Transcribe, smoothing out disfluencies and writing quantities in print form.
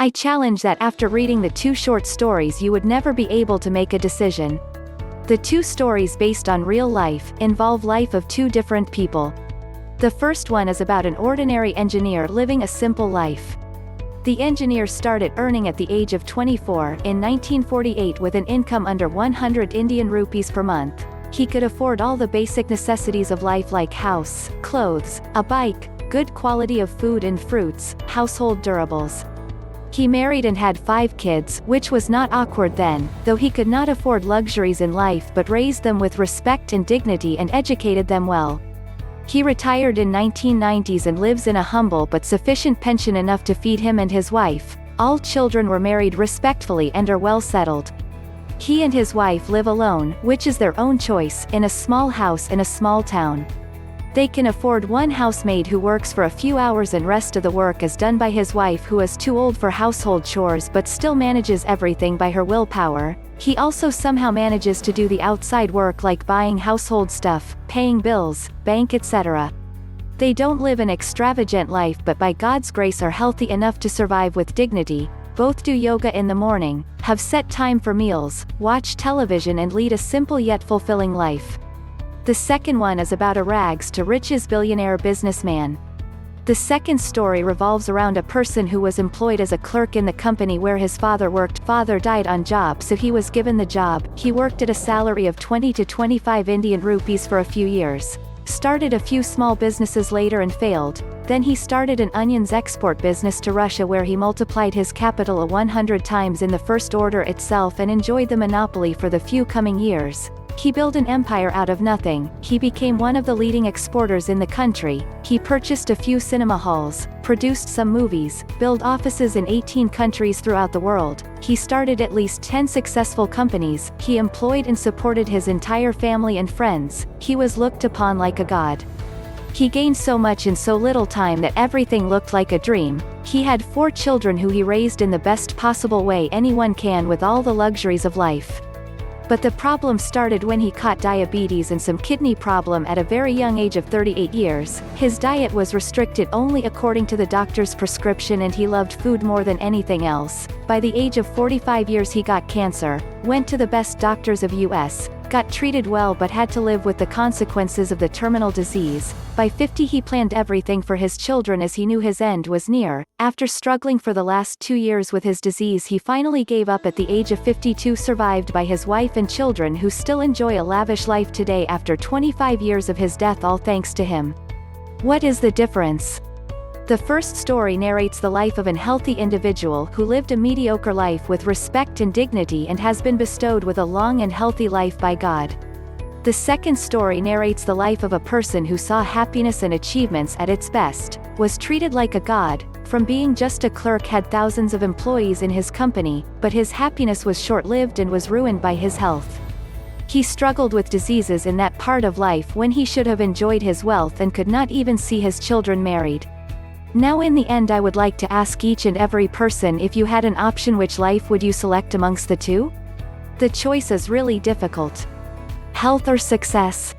I challenge that after reading the two short stories you would never be able to make a decision. The two stories based on real life involve life of two different people. The first one is about an ordinary engineer living a simple life. The engineer started earning at the age of 24 in 1948 with an income under 100 Indian rupees per month. He could afford all the basic necessities of life like house, clothes, a bike, good quality of food and fruits, household durables. He married and had 5 kids, which was not awkward then, though he could not afford luxuries in life but raised them with respect and dignity and educated them well. He retired in 1990s and lives in a humble but sufficient pension enough to feed him and his wife. All children were married respectfully and are well settled. He and his wife live alone, which is their own choice, in a small house in a small town. They can afford one housemaid who works for a few hours and rest of the work is done by his wife who is too old for household chores but still manages everything by her willpower. He also somehow manages to do the outside work like buying household stuff, paying bills, bank etc. They don't live an extravagant life but by God's grace are healthy enough to survive with dignity. Both do yoga in the morning, have set time for meals, watch television and lead a simple yet fulfilling life. The second one is about a rags to riches billionaire businessman. The second story revolves around a person who was employed as a clerk in the company where his father worked. Father died on job so he was given the job. He worked at a salary of 20 to 25 Indian rupees for a few years. Started a few small businesses later and failed. Then he started an onions export business to Russia where he multiplied his capital 100 times in the first order itself and enjoyed the monopoly for the few coming years. He built an empire out of nothing. He became one of the leading exporters in the country. He purchased a few cinema halls, produced some movies, built offices in 18 countries throughout the world. He started at least 10 successful companies. He employed and supported his entire family and friends. He was looked upon like a god. He gained so much in so little time that everything looked like a dream. He had 4 children who he raised in the best possible way anyone can with all the luxuries of life. But the problem started when he caught diabetes and some kidney problem at a very young age of 38 years. His diet was restricted only according to the doctor's prescription and he loved food more than anything else. By the age of 45 years he got cancer, went to the best doctors of US, got treated well but had to live with the consequences of the terminal disease. By 50 he planned everything for his children as he knew his end was near. After struggling for the last 2 years with his disease he finally gave up at the age of 52, survived by his wife and children who still enjoy a lavish life today after 25 years of his death, all thanks to him. What is the difference? The first story narrates the life of an healthy individual who lived a mediocre life with respect and dignity and has been bestowed with a long and healthy life by God. The second story narrates the life of a person who saw happiness and achievements at its best, was treated like a god, from being just a clerk had thousands of employees in his company, but his happiness was short-lived and was ruined by his health. He struggled with diseases in that part of life when he should have enjoyed his wealth and could not even see his children married. Now in the end I would like to ask each and every person, if you had an option, which life would you select amongst the two? The choice is really difficult. Health or success?